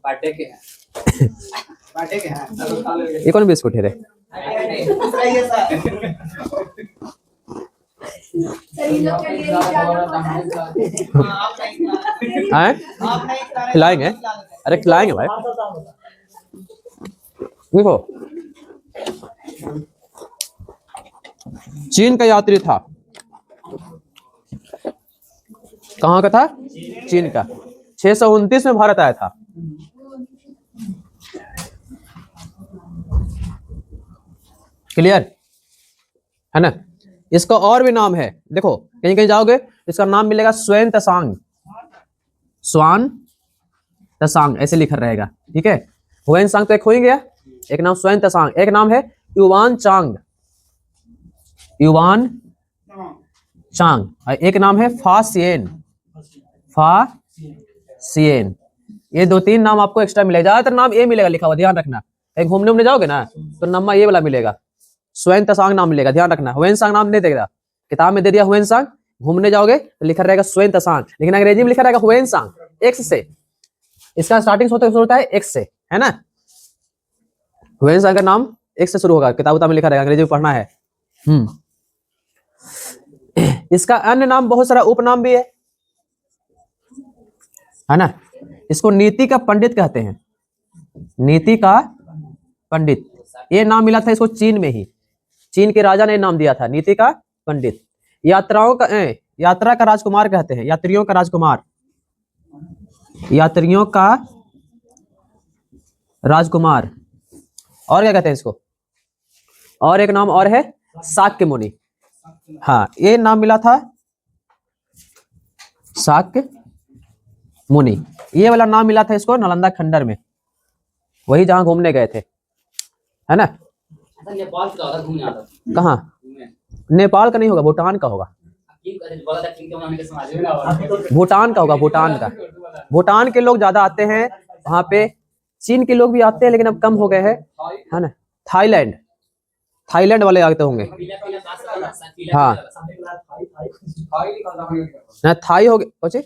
Birthday के हैं। Birthday के हैं। ये कौन बिस्कुट है रे? खिलाएंगे, अरे खिलाएंगे भाई। देखो चीन का यात्री था, कहाँ का था? चीन का। 629 में भारत आया था। क्लियर है ना? इसका और भी नाम है, देखो कहीं कहीं जाओगे इसका नाम मिलेगा स्वान तसांग। स्वान तसांग ऐसे लिखा रहेगा, ठीक है। हुएन सांग तो एक हो ही गया, एक नाम स्वान तसांग, एक नाम है युवान चांग, युवान चांग, एक नाम है फा सियेन, फा सियेन। ये 2-3 नाम आपको एक्स्ट्रा मिलेगा, ज्यादातर नाम ये मिलेगा लिखा हुआ, ध्यान रखना। एक घूमने उमने जाओगे ना तो नाम ये वाला मिलेगा, स्वान तसांग नाम मिलेगा, ध्यान रखना। हुएन सांग नाम नहीं देगा, किताब में दे दिया हुएन सांग, घूमने जाओगे तो लिखा रहेगा स्वान तसांग, लेकिन अंग्रेजी में लिखा रहेगा हुएन सांग एक्स से। इसका स्टार्टिंग होता है एक्स से, है ना। हुएन सांग का नाम एक्स से शुरू होगा, किताब में लिखा रहेगा, अंग्रेजी में पढ़ना है। इसका अन्य नाम बहुत सारा उपनाम भी है ना। इसको नीति का पंडित कहते हैं, नीति का पंडित। ये नाम मिला था इसको चीन में ही, चीन के राजा ने नाम दिया था नीति का पंडित। यात्रा का राजकुमार कहते हैं, यात्रियों का राजकुमार, यात्रियों का राजकुमार। और क्या कहते हैं इसको? और एक नाम और है शाक्य मुनि। हाँ, ये नाम मिला था शाक्य मुनि, ये वाला नाम मिला था इसको नालंदा खंडर में, वही जहां घूमने गए थे, है ना। कहाँ? नेपाल का नहीं होगा, भूटान का होगा, भूटान का होगा, भूटान का। भूटान के लोग ज्यादा आते हैं वहां पे, चीन के लोग भी आते हैं लेकिन अब कम हो गए हैं, है ना। थाईलैंड, थाईलैंड वाले आते होंगे। हाँ ना, थाई हो गए,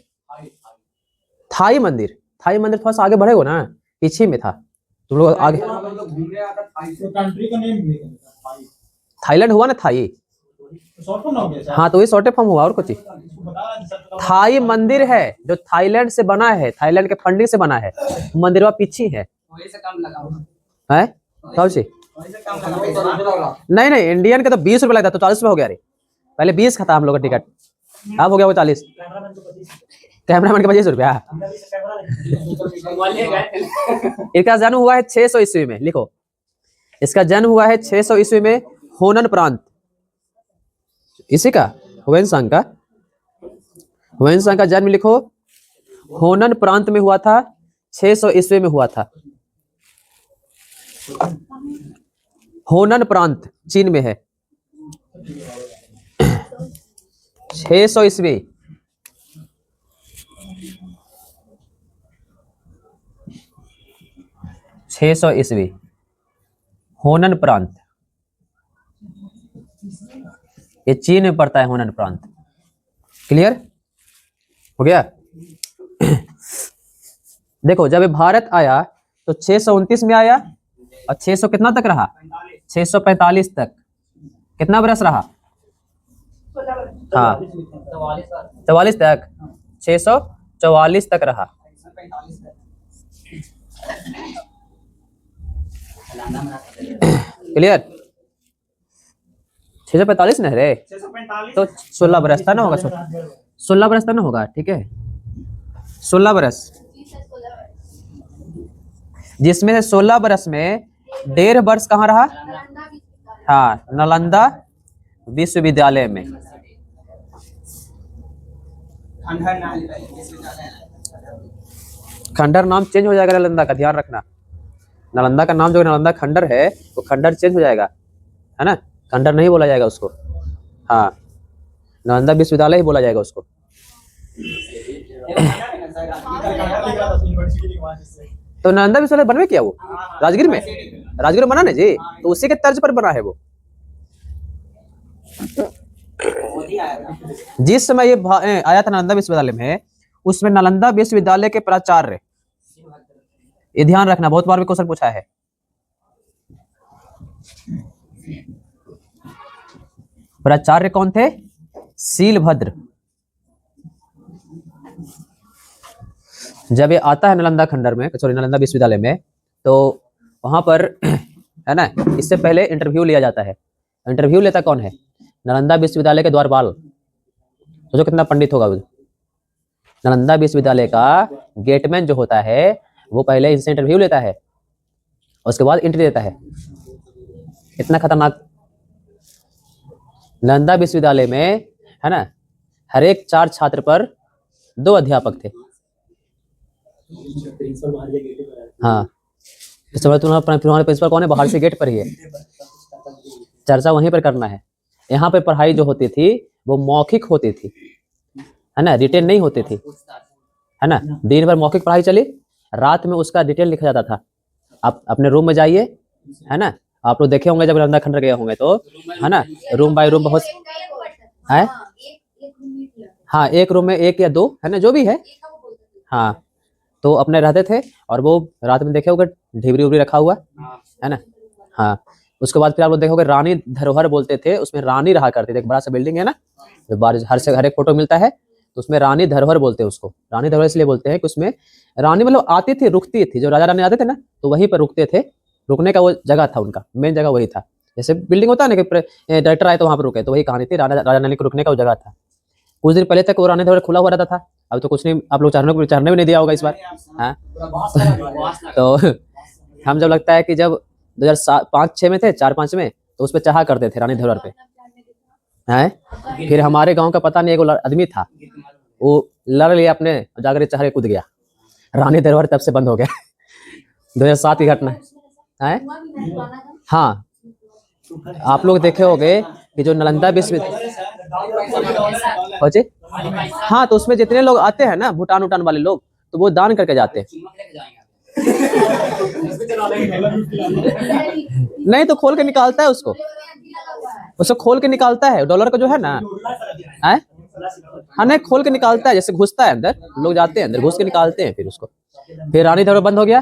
थाई मंदिर, थाई मंदिर थोड़ा सा आगे बढ़ेगा ना, पीछे में था, तुम लोग आगे। थाईलैंड हुआ ना, थाई। हाँ तो ये शॉर्ट फॉर्म हुआ, और कुछ। थाई मंदिर है जो थाईलैंड से बना है, थाईलैंड के फंडिंग से बना है, मंदिर पीछे है। कब से? नहीं नहीं, इंडियन का तो 20 रुपए लगता, तो 40 रुपए हो गया रे। पहले 20 का था हम लोग का टिकट, अब हो गया वो 40। कैमरामैन के 25 रुपया। इसका जन्म हुआ है 600 ईस्वी में, लिखो इसका जन्म हुआ है 600 ईस्वी में, होनन प्रांत, इसी का हुएन सांग का, हुएन सांग का जन्म लिखो होनन प्रांत में हुआ था, 600 ईस्वी में हुआ था। होनन प्रांत चीन में है, 600 ईस्वी। होनन प्रांत, ये चीन में पड़ता है, होनन प्रांत। क्लियर हो गया? देखो जब भारत आया तो 629 में आया, और 600 कितना तक रहा? 645 तक। कितना बरस रहा? हाँ 44 तक, 644 तक रहा। क्लियर? 645 नहीं रे, तो 16 बरस था ना होगा, 16 बरस था ना होगा, ठीक है 16 बरस, जिसमें से 16 बरस में 1.5 वर्ष कहाँ रहा? हाँ, नालंदा विश्वविद्यालय में। खंडर नाम चेंज हो जाएगा नालंदा का, ध्यान रखना। नालंदा का नाम जो नालंदा खंडर है, वो खंडर चेंज हो जाएगा, है ना। खंडर नहीं बोला जाएगा उसको, हाँ नालंदा विश्वविद्यालय ही बोला जाएगा उसको। तो नालंदा विश्वविद्यालय बनवे किया वो राजगीर में, राजगीर में बना ना जी, तो उसी के तर्ज पर बना है वो। जिस समय ये आया था नालंदा विश्वविद्यालय में, उसमें नालंदा विश्वविद्यालय के प्राचार्य ये ध्यान रखना, बहुत बार भी क्वेश्चन पूछा है। प्राचार्य कौन थे? शीलभद्र। जब ये आता है नालंदा खंडर में, सॉरी नालंदा विश्वविद्यालय में, तो वहां पर है ना, इससे पहले इंटरव्यू लिया जाता है। इंटरव्यू लेता कौन है? नालंदा विश्वविद्यालय के द्वारपाल। सोचो कितना पंडित होगा वो। नालंदा विश्वविद्यालय का गेटमैन जो होता है वो पहले इनसे इंटरव्यू लेता है, उसके बाद एंट्री देता है। इतना खतरनाक। नालंदा विश्वविद्यालय में है ना, हर एक 4 छात्र पर 2 अध्यापक थे। हाँ, इस समय तुम्हारे प्रिंसिपल कौन है? बाहर से गेट पर ही है। चर्चा वहीं पर करना है। यहाँ पे पढ़ाई जो होती थी वो मौखिक होती थी, है ना, रिटेन नहीं होती थी, है ना। दिन भर मौखिक पढ़ाई चली, रात में उसका डिटेल लिखा जाता था। आप अपने रूम में जाइए, है ना, आप लोग देखे होंगे जब नालंदा खंडर गए होंगे तो, है ना, रूम बाय रूम बहुत है। हाँ, एक रूम में 1 या 2, है ना, जो भी है। हाँ, तो अपने रहते थे, और वो रात में देखे होगे ढिबरी उबरी रखा हुआ, है ना। हाँ, उसके बाद फिर आप लोग देखोगे रानी धरोहर बोलते थे, उसमें रानी रहा करती थी। एक बड़ा सा बिल्डिंग है ना, जो बाहर हर एक फोटो मिलता है, तो उसमें रानी धरोहर बोलते हैं उसको। रानी धरोहर इसलिए बोलते हैं कि उसमें रानी मतलब आती थी, रुकती थी। जो राजा रानी आते थे ना, तो वहीं पर रुकते थे। रुकने का वो जगह था, उनका मेन जगह वही था। जैसे बिल्डिंग होता है ना कि डायरेक्टर आए तो वहाँ पर रुके, तो वही कहानी थी। राजा रानी को रुकने का वो जगह था। कुछ दिन पहले तक वो रानी धरोहर खुला हुआ रहता था, अब तो कुछ नहीं, आप लोग चढ़ने भी नहीं दिया होगा इस बार। हाँ तो हम जब लगता है कि जब 2005-6 में थे, 4-5 में, तो उस पर चढ़ा करते थे रानी धरोहर पे, हैं। फिर हमारे गांव का पता नहीं एक आदमी था, वो लड़ लिया अपने, जाकर चढ़ के कूद गया। रानी धरोहर तब से बंद हो गया। 2007 की घटना है। हाँ, आप लोग देखे होंगे कि जो नालंदा विश्वविद्यालय, हाँ, तो उसमें जितने लोग आते हैं ना, भूटान उटान वाले लोग, तो वो दान करके जाते हैं। नहीं तो खोल के निकालता है उसको खोल के निकालता है। डॉलर का जो है ना, है, हाँ, नहीं खोल के निकालता है, जैसे घुसता है अंदर, लोग जाते हैं अंदर, घुस के निकालते हैं फिर उसको। फिर रानी धरोहर बंद हो गया।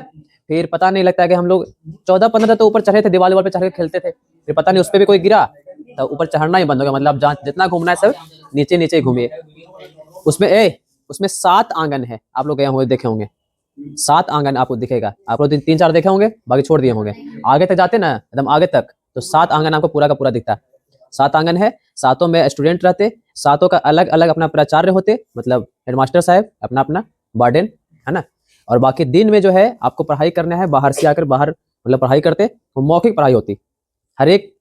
फिर पता नहीं लगता है कि हम लोग 14-15 तो ऊपर चढ़े थे, दीवार पे चढ़ के खेलते थे। फिर पता नहीं उस पर भी कोई गिरा, तो ऊपर चढ़ना ही बंद हो गया। मतलब जहाँ जितना घूमना है सब नीचे नीचे ही घूमिए। उसमें 7 आंगन है, आप लोग गए होंगे, देखे होंगे। 7 आंगन आपको दिखेगा। आप लोग 3-4 देखे होंगे, बाकी छोड़ दिए होंगे। आगे तक जाते ना, एकदम आगे तक, तो 7 आंगन आपको पूरा का पूरा दिखता। 7 आंगन है, 7 में स्टूडेंट रहते, 7 का अलग अलग अपना प्राचार्य होते, मतलब हेडमास्टर साहब, अपना अपना वार्डन, है ना। और बाकी दिन में जो है आपको पढ़ाई करना है, बाहर से आकर बाहर मतलब पढ़ाई करते, वो मौखिक पढ़ाई होती। हर एक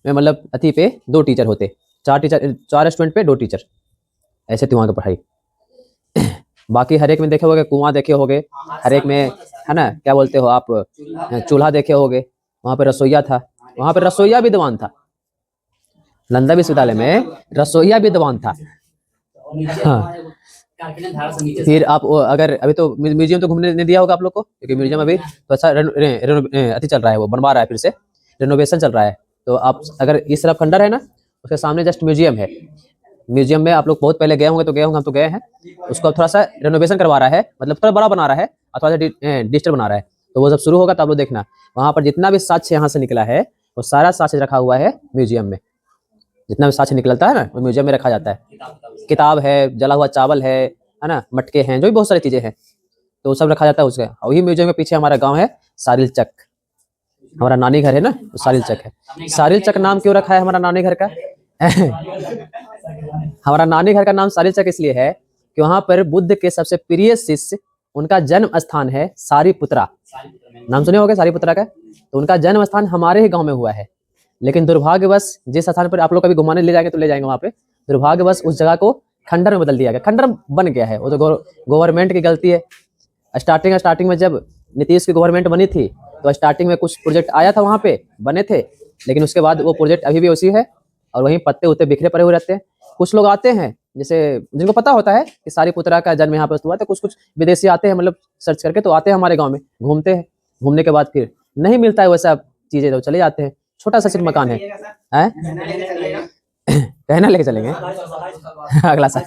में मतलब अति पे 2 टीचर होते, 4 स्टूडेंट पे 2 टीचर, ऐसे थी वहाँ की पढ़ाई। बाकी हर एक में देखे होगे, कुआं देखे होगे, हर एक में, है ना, क्या बोलते हो आप, चूल्हा देखे होगे। वहाँ पे रसोईया था, वहाँ पे रसोईया विद्वान था। नालंदा विश्वविद्यालय में रसोईया विद्वान था। हाँ। फिर आप अगर अभी तो म्यूजियम तो घूमने नहीं दिया होगा आप लोग को, क्योंकि म्यूजियम अभी तो अच्छा अति चल रहा है, वो बनवा रहा है, फिर से रेनोवेशन चल रहा है। तो आप अगर इस तरफ खंडर है ना, उसके सामने जस्ट म्यूजियम है। म्यूजियम में आप लोग बहुत पहले गए होंगे, तो गए होंगे, हम तो गए हैं। उसको थोड़ा सा रेनोवेशन करवा रहा है, मतलब थोड़ा बड़ा बना रहा है और थोड़ा सा डिजिटल बना रहा है। तो वो जब शुरू होगा तो आप लोग देखना, वहाँ पर जितना भी साक्ष्य यहाँ से निकला है वो सारा साक्ष्य रखा हुआ है म्यूजियम में। जितना भी साक्ष्य निकलता है ना, वो म्यूजियम में रखा जाता है। किताब है, जला हुआ चावल है ना, मटके हैं, जो भी बहुत सारी चीजें हैं, तो वो सब रखा जाता है उसका। और वही म्यूजियम के पीछे हमारा गाँव है सारिल चक, हमारा नानी घर है ना, तो सारिल चक है। सारिल चक नाम क्यों रखा है हमारा नानी घर का? हमारा नानी घर का नाम सारिल चक इसलिए है कि वहां पर बुद्ध के सबसे प्रिय शिष्य, उनका जन्म स्थान है सारीपुत्रा। नाम सुने होंगे सारीपुत्रा का? तो उनका जन्म स्थान हमारे ही गांव में हुआ है। लेकिन दुर्भाग्यवश जिस स्थान पर आप लोग कभी घुमाने ले जाएंगे तो ले जाएंगे, वहां पे दुर्भाग्यवश उस जगह को खंडर में बदल दिया गया। खंडर बन गया है, वो तो गवर्नमेंट की गलती है। स्टार्टिंग में जब नीतीश की गवर्नमेंट बनी थी, तो स्टार्टिंग में कुछ प्रोजेक्ट आया था, वहां पे बने थे, लेकिन उसके बाद वो प्रोजेक्ट अभी भी उसी है, और वहीं पत्ते उत्ते बिखरे पड़े हुए रहते हैं। कुछ लोग आते हैं, जैसे जिनको पता होता है कि सारीपुत्रा का जन्म यहाँ पर हुआ, तो कुछ विदेशी आते हैं, मतलब सर्च करके तो आते हैं हमारे गाँव में, घूमते हैं। घूमने के बाद फिर नहीं मिलता है वैसा चीजें, तो चले जाते हैं। छोटा सा सिर्फ मकान है। कहना लेके चलेंगे अगला साल।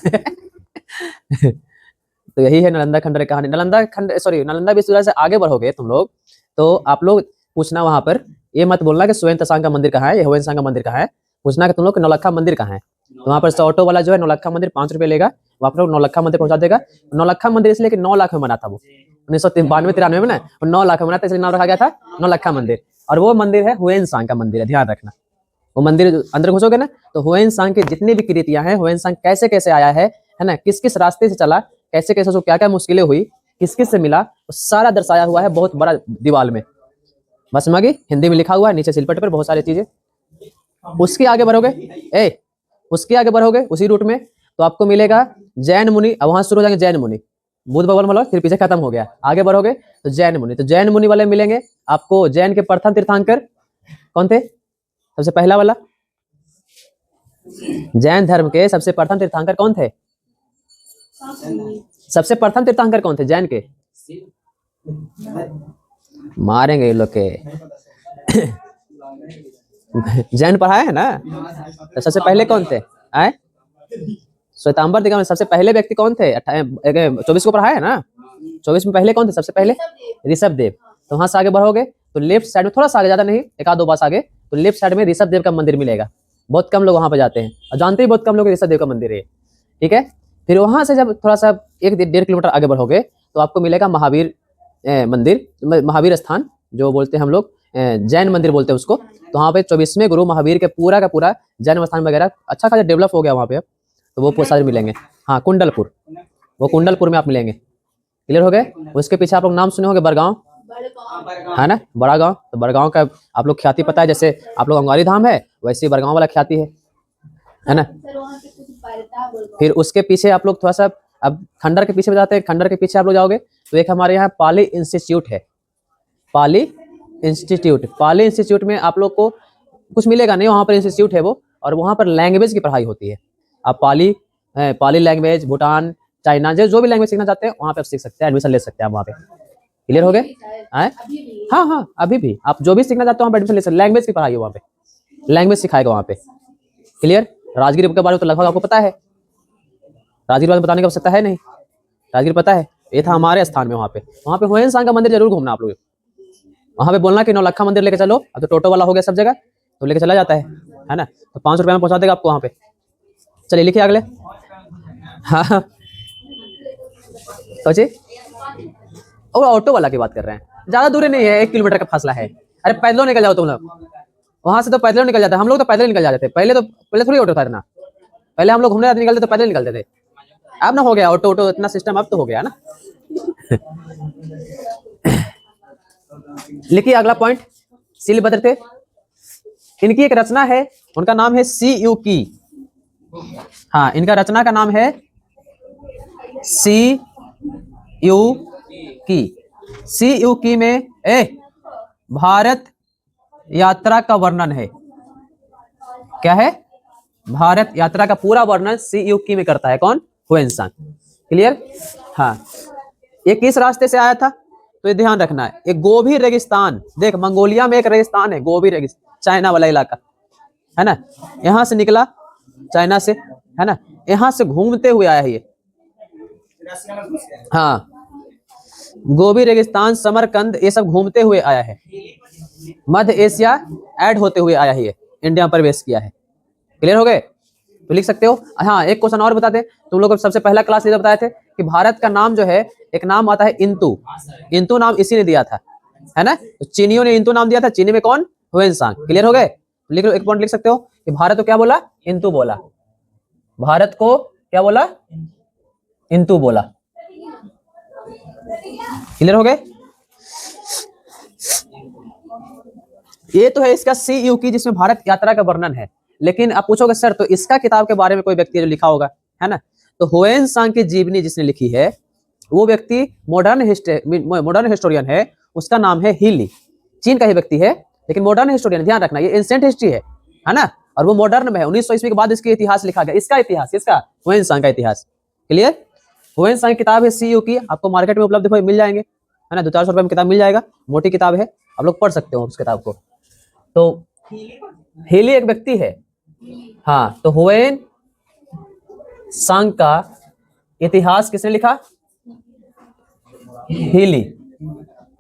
तो यही है नालंदा खंडर की कहानी। नालंदा विश्वविद्यालय से आगे बढ़ोगे तुम लोग तो आप लोग पूछना वहां पर, ये मत बोलना कि सुवेन तसांग का मंदिर कहाँ है, ये हुएन सांग का मंदिर कहाँ है, पूछना कि तुम लोग नौलखा मंदिर कहाँ है। तो वहां पर ऑटो वाला जो है नौलखा मंदिर 5 रुपये लेगा, वहां पर नौलखा मंदिर पहुंचा देगा। नौलखा मंदिर इसलिए कि 9 लाख में बना था वो 1992-93 में ना, 9 लाख में बना था, इसलिए नाम रखा गया था नौलखा मंदिर। और वो मंदिर है हुएन सांग का मंदिर है, ध्यान रखना। वो मंदिर अंदर घुसोगे ना तो हुएन सांग की जितनी भी कृतियां हैं, हुएन सांग कैसे कैसे आया है ना, किस किस रास्ते से चला, कैसे कैसे उसको क्या क्या मुश्किलें हुई, किस किस से मिला, वो सारा दर्शाया हुआ है बहुत बड़ा दीवार में। बस समझ गई, हिंदी में लिखा हुआ है नीचे सिलपट पर बहुत सारी चीजें। उसके आगे बढ़ोगे उसके आगे बढ़ोगे उसी रूट में तो आपको मिलेगा जैन मुनि। अब वहां शुरू हो जाएंगे जैन मुनि, बुद्ध भगवान बोलो फिर पीछे खत्म हो गया, आगे बढ़ोगे तो जैन मुनि। तो जैन मुनि वाले मिलेंगे आपको। जैन के प्रथम तीर्थंकर कौन थे? सबसे पहला वाला जैन धर्म के सबसे प्रथम तीर्थंकर कौन थे? सबसे प्रथम तीर्थंकर कौन थे जैन के? मारेंगे ये लोग के जैन पढ़ाए है ना, तो सबसे पहले कौन थे? आए श्वेतांबर दिगंबर में सबसे पहले व्यक्ति कौन थे? 24 को पढ़ाया है ना, 24 में पहले कौन थे सबसे पहले? ऋषभ देव। तो वहां से आगे बढ़ोगे तो लेफ्ट साइड में थोड़ा सा आगे, ज्यादा नहीं, एक आध दो बास आगे, तो लेफ्ट साइड में ऋषभ देव का मंदिर मिलेगा। बहुत कम लोग वहां पे जाते हैं और जानते ही बहुत कम लोग ऋषभ देव का मंदिर है, ठीक है। फिर वहां से जब थोड़ा सा 1-1.5 किलोमीटर आगे बढ़ोगे तो आपको मिलेगा महावीर मंदिर, महावीर स्थान जो बोलते हैं हम लोग, जैन मंदिर बोलते हैं उसको। तो वहाँ पे 24वें गुरु महावीर के पूरा का पूरा जन्म स्थान वगैरह अच्छा खासा डेवलप हो गया वहाँ पे अब, तो वो सारे मिलेंगे। हाँ कुंडलपुर, वो कुंडलपुर में आप मिलेंगे। क्लियर हो गए? उसके पीछे आप लोग नाम सुने होंगे बड़गांव, है ना, बड़ा गांव। तो बड़गांव का आप लोग ख्याति पता है, जैसे आप लोग अंगारी धाम है वैसे ही बड़गांव वाला ख्याति है ना। फिर उसके पीछे आप लोग थोड़ा सा अब खंडर के पीछे जाते हैं, खंडर के पीछे आप लोग जाओगे तो एक हमारे यहाँ पाली इंस्टीट्यूट है, पाली इंस्टीट्यूट में आप लोग को कुछ मिलेगा नहीं, वहाँ पर इंस्टीट्यूट है वो, और वहाँ पर लैंग्वेज की पढ़ाई होती है। आप पाली लैंग्वेज, भूटान, चाइना, जो भी लैंग्वेज सीखना चाहते हैं वहाँ पे आप सीख सकते हैं, एडमिशन ले सकते हैं आप वहाँ पे। क्लियर हो गए? हाँ अभी भी आप जो भी सीखना चाहते हो वहाँ पे एडमिशन ले सकते हैं। लैंग्वेज की पढ़ाई है वहाँ पे, लैंग्वेज सिखाएगा वहाँ पे। क्लियर? राजगिर के बारे में तो लगभग आपको पता है, राजगिर बारे में बताने की आवश्यकता है नहीं, राजगिर पता है, ये था हमारे स्थान में। वहाँ पे हुएन सांग का मंदिर जरूर घूमना आप लोग। वहाँ पे बोलना कि नौलखा मंदिर लेके चलो, अब तो टोटो वाला हो गया सब जगह, तो लेके चला जाता है ना, तो 5 रुपये में पहुँचा देगा आपको वहाँ पे। चलिए लिखिए अगले। हाँ सोचिए, और ऑटो वाला की बात कर रहे हैं, ज्यादा दूरी नहीं है, 1 किलोमीटर का फासला है। अरे पैदल निकल जाओ तुम लोग, वहां से तो पैदल निकल जाते हैं, हम लोग तो पैदल निकल जाते थे पहले थोड़ी ऑटो था इतना, पहले हम लोग घूमने जाते निकलते तो पैदल निकलते थे। अब ना हो गया ऑटो इतना सिस्टम, अब तो हो गया ना। लिखिए अगला पॉइंट, सीलभद्र थे, इनकी एक रचना है, उनका नाम है सी यू की। हाँ इनका रचना का नाम है सी यू की। सी यू की में भारत यात्रा का वर्णन है। क्या है? भारत यात्रा का पूरा वर्णन सी यू की में करता है कौन? हुएन सांग। क्लियर? हाँ ये किस रास्ते से आया था तो ये ध्यान रखना है, एक गोभी रेगिस्तान, देख मंगोलिया में एक रेगिस्तान है गोभी रेगिस्तान, चाइना वाला इलाका है ना, यहाँ से निकला चाइना से, है ना, यहाँ से घूमते हुए आया है ये। हाँ गोभी रेगिस्तान, समरकंद, ये सब घूमते हुए आया है, मध्य एशिया ऐड होते हुए आया है, ये इंडिया में प्रवेश किया है। क्लियर हो गए? तो लिख सकते हो। हाँ एक क्वेश्चन और बता दें, तुम लोग सबसे पहला क्लास ये बताए थे कि भारत का नाम जो है, एक नाम आता है इंतु, इंतु नाम इसी ने दिया था, है ना, तो चीनियों ने इंतु नाम दिया था, चीनी में कौन? हुएन सांग। क्लियर हो गए? लिख लो, एक पॉइंट लिख सकते हो कि भारत को क्या बोला? इंतु बोला, भारत को क्या बोला? इंतु बोला। क्लियर हो गए? ये तो है इसका सी यू की, जिसमें भारत यात्रा का वर्णन है। लेकिन आप पूछोगे सर तो इसका किताब के बारे में कोई व्यक्ति जो लिखा होगा, है ना, तो हुएन सांग की जीवनी जिसने लिखी है वो व्यक्ति मॉडर्न हिस्टोरियन है, उसका नाम है हीली। चीन का ही व्यक्ति है लेकिन मॉडर्न हिस्टोरियन, ध्यान रखना ये एंशिएंट हिस्ट्री है ना, और वो मॉडर्न में है। 1900 ईस्वी के बाद इसका इतिहास लिखा गया, इसका इतिहास, इसका हुएन सांग का इतिहास। क्लियर? हुएन सांग की किताब है सी यू की, आपको मार्केट में उपलब्ध मिल जाएंगे, है ना, 200-400 रुपए में किताब मिल जाएगा, मोटी किताब है, आप लोग पढ़ सकते हो उस किताब को। तो हीली एक व्यक्ति है। हाँ तो हुएन सांग का इतिहास किसने लिखा? हीली,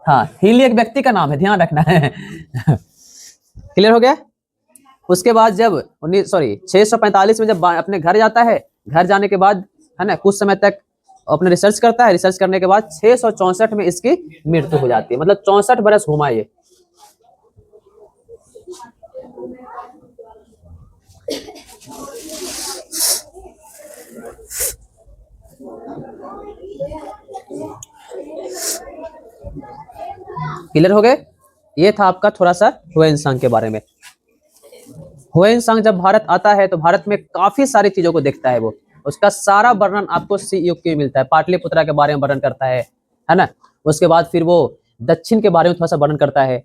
हाँ हीली एक व्यक्ति का नाम है, ध्यान रखना है। क्लियर हो गया। उसके बाद जब 645 में जब अपने घर जाता है, घर जाने के बाद है ना कुछ समय तक अपने रिसर्च करता है, रिसर्च करने के बाद 664 में इसकी मृत्यु हो जाती है, मतलब 64 बरस घुमा ये। क्लियर हो गए। ये था आपका थोड़ा सा हुएनसांग के बारे में। हुएनसांग जब भारत आता है तो भारत में काफी सारी चीजों को देखता है वो, उसका सारा वर्णन आपको सी युग में मिलता है। पाटलिपुत्रा के बारे में वर्णन करता है ना। उसके बाद फिर वो दक्षिण के बारे में थोड़ा सा वर्णन करता है।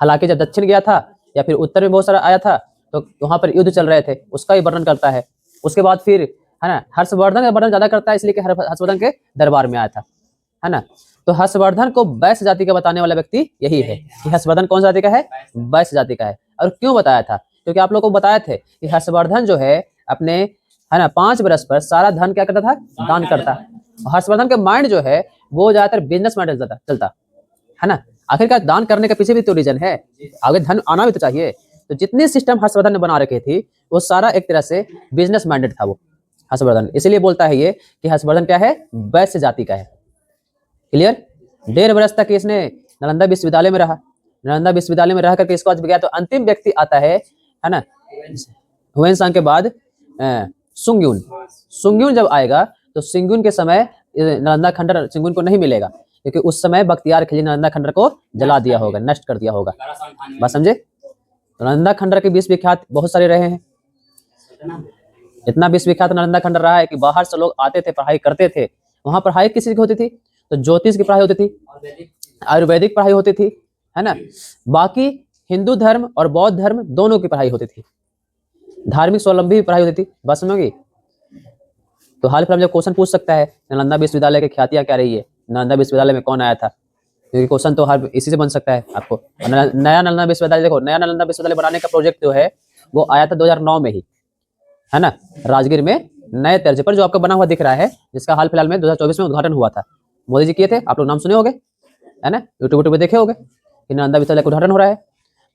हालांकि जब दक्षिण गया था या फिर उत्तर में बहुत सारा आया था तो वहां पर युद्ध चल रहे थे, उसका भी वर्णन करता है। उसके बाद फिर है ना हर्षवर्धन का वर्णन ज्यादा करता है, इसलिए कि हर्षवर्धन के दरबार में आया था, है ना। तो हर्षवर्धन को वैश्य जाति का बताने वाला व्यक्ति यही है कि हर्षवर्धन कौन जाति का है, वैश्य जाति का है। और क्यों बताया था, क्योंकि आप लोगों को बताए थे कि हर्षवर्धन जो है अपने है ना 5 बरस पर सारा धन क्या करता था, दान करता। हर्षवर्धन का माइंड जो है वो ज्यादातर बिजनेस माइंड चलता है ना। आखिरकार दान करने के पीछे भी तो रीजन है, आगे धन आना भी तो चाहिए। तो जितनी सिस्टम हर्षवर्धन ने बना रखी थी वो सारा एक तरह से बिजनेस माइंडेड था वो हर्षवर्धन। इसीलिए बोलता है ये कि हर्षवर्धन क्या है, वैश्य जाति का है। क्लियर। 1.5 बरस तक इसने नालंदा विश्वविद्यालय में रहा। नालंदा विश्वविद्यालय में रह करके इसके बाद गया तो अंतिम व्यक्ति आता है ना हुएनसांग के बाद सुंग्यून। सुंग्यून जब आएगा तो सुंग्यून के समय नालंदा खंडर सुंग्यून को नहीं मिलेगा, क्योंकि उस समय बख्तियार खिलजी नालंदा खंडर को जला दिया होगा, नष्ट कर दिया होगा। बात समझे। तो नालंदा खंडर के विश्वविख्यात बहुत सारे रहे हैं। इतना विश्वविख्यात नालंदा खंडर रहा है कि बाहर से लोग आते थे, पढ़ाई करते थे। वहां पढ़ाई किस चीज की होती थी, तो ज्योतिष की पढ़ाई होती थी, आयुर्वेदिक पढ़ाई होती थी, है ना। बाकी हिंदू धर्म और बौद्ध धर्म दोनों की पढ़ाई होती थी। धार्मिक स्वावलंबी पढ़ाई होती थी। बस समझोगी। तो हाल फिलहाल जब क्वेश्चन पूछ सकता है नालंदा विश्वविद्यालय की ख्यातियां क्या रही है, नालंदा विश्वविद्यालय में कौन आया था, क्योंकि क्वेश्चन तो हर इसी से बन सकता है आपको। नया नालंदा विश्वविद्यालय देखो, नया नालंदा विश्वविद्यालय बनाने का प्रोजेक्ट जो है वो आया था 2009 में ही, है ना, राजगीर में नए तर्ज पर, जो आपका बना हुआ दिख रहा है, जिसका हाल फिलहाल में 2024 में उद्घाटन हुआ था। मोदी जी किए थे, आप लोग नाम सुने होंगे, है ना, यूट्यूब पे देखे होंगे कि नालंदा विश्वविद्यालय का उद्घाटन हो रहा है।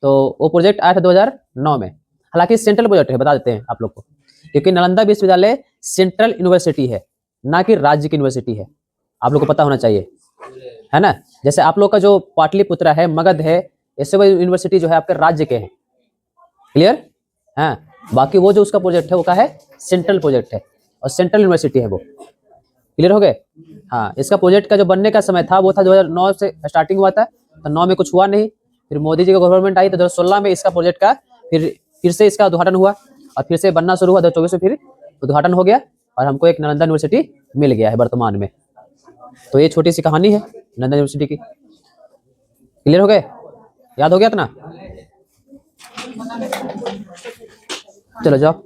तो वो प्रोजेक्ट आया था 2009 में। हालांकि सेंट्रल प्रोजेक्ट है, बता देते हैं आप लोग को, क्योंकि नालंदा विश्वविद्यालय सेंट्रल यूनिवर्सिटी है, ना कि राज्य की यूनिवर्सिटी है। आप लोग को पता होना चाहिए, है ना। जैसे आप लोग का जो पाटलिपुत्रा है, मगध है, ऐसे वो यूनिवर्सिटी जो है आपके राज्य के हैं। क्लियर। हाँ, बाकी वो जो उसका प्रोजेक्ट है वो क्या है, सेंट्रल प्रोजेक्ट है और सेंट्रल यूनिवर्सिटी है वो। क्लियर हो गए। हाँ, इसका प्रोजेक्ट का जो बनने का समय था वो था 2009 से स्टार्टिंग हुआ था, तो 9 में कुछ हुआ नहीं। फिर मोदी जी का गवर्नमेंट आई तो 2016 में इसका प्रोजेक्ट का फिर से इसका उद्घाटन हुआ और फिर से बनना शुरू हुआ। 2024 में फिर उद्घाटन हो गया और हमको एक नालंदा यूनिवर्सिटी मिल गया है वर्तमान में। तो ये छोटी सी कहानी है नालंदा यूनिवर्सिटी की। क्लियर हो गए, याद हो गया इतना। चलो जाओ।